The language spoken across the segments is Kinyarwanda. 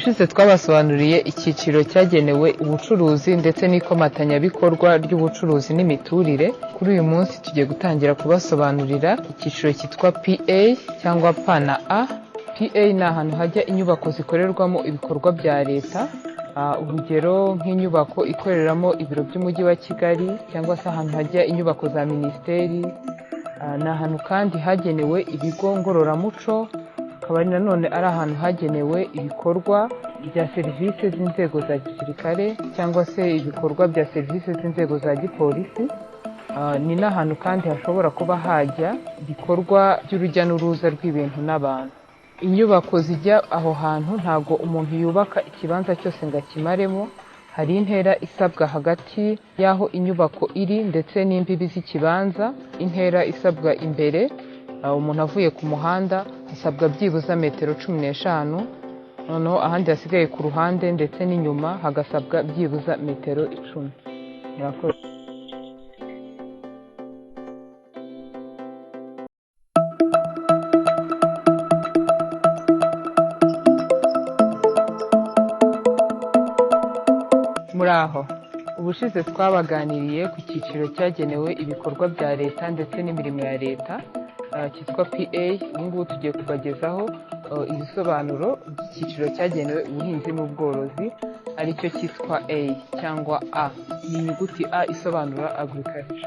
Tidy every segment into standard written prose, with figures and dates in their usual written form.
Ubushize twabasobanuriye icyiciro cyagenewe ubucuruzi ndetse n'ikomatanyabikorwa ry'ubucuruzi n'imiturire. Kuri uyu munsi tugiye gutangira kubasobanurira icyiciro cyitwa PA cyangwa P na A. PA ni ahantu hajya inyubako zikorerwamo ibikorwa bya leta, urugero nk'inyubako ikoreramo ibiro by'umujyi wa Kigali cyangwa se ahantu hajya inyubako za minisiteri. Ni ahantu kandi hagenewe ibigo ngororamuco, akaba ari nanone ari ahantu hagenewe ibikorwa bya serivisi z'inzego za gisirikare cyangwa se ibikorwa bya serivisi z'inzego za gipolisi. Ni n'ahantu kandi hashobora kuba hajya ibikorwa by'urujya n'uruza rw'ibintu n'abantu. Inyubako zijya aho hantu ntago umuntu yubaka ikibanza cyose ngo akimaremo. Hari intera isabwa hagati y'aho inyubako iri ndetse n'imbibi z'ikibanza. Intera isabwa imbere, umuntu avuye ku muhanda hasabwa byibuze metero 15, noneho ahandi hasigaye ku ruhande ndetse n'inyuma hagasabwa byibuze metero 10. Murakoze. Muraho, ubushize twabaganiriye ku cyiciro cyagenewe ibikorwa bya leta ndetse n'imirimo ya leta cyitwa PA. Ubu ngubu tugiye kubagezaho ibisobanuro by'icyiciro cyagenewe ubuhinzi n'ubworozi, aricyo cyitwa A cyangwa A. Ni inyuguti A isobanura agriculture.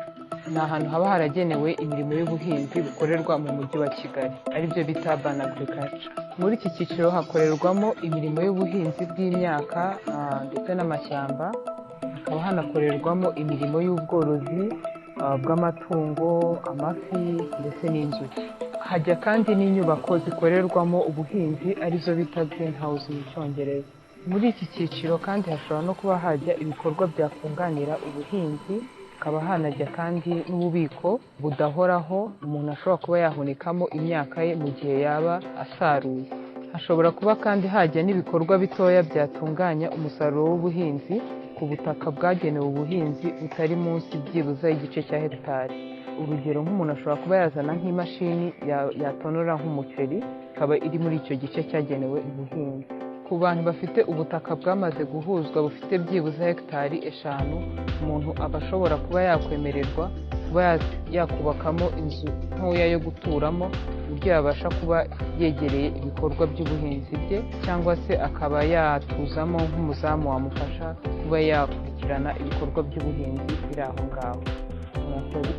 Ni ahantu haba haragenewe imirimo y'ubuhinzi bukorerwa mu mujyi wa Kigali, aribyo bita urban agriculture. Muri iki cyiciro hakorerwamo imirimo y'ubuhinzi bw'imyaka ndetse n'amashyamba, hakaba hanakorerwamo imirimo y'ubworozi bw'amatungo, amafi ndetse n'inzuki. Hajya kandi n'inyubako zikorerwamo ubuhinzi arizo bita greenhouse mu Cyongereza. Muri iki cyiciro kandi hashobora no kuba hajya ibikorwa byakunganira ubuhinzi, hakaba hanajya kandi n'ububiko budahoraho umuntu ashobora kuba yahunikamo imyaka ye mu gihe yaba asaruye. Hashobora kuba kandi hajya n'ibikorwa bitoya byatunganya umusaruro w'ubuhinzi ku butaka bwagenewe ubuhinzi butari munsi byibuze igice cya hegitari. Urugero nk'umuntu ashobora kuba yazana nk'imashini yatonora nk'umuceri, ikaba iri muri icyo gice cyagenewe ubuhinzi. Ku bantu bafite ubutaka bwamaze guhuzwa bufite byibuze hegitari 5, umuntu aba ashobora kuba yakwemererwa kuba yakubakamo inzu ntoya yo guturamo, uburyo yabasha kuba yegereye ibikorwa by'ubuhinzi bye, cyangwa se akaba yatuzamo nk'umuzamu wamufasha kuba yakurikirana ibikorwa by'ubuhinzi biri aho ngaho. Murakoze.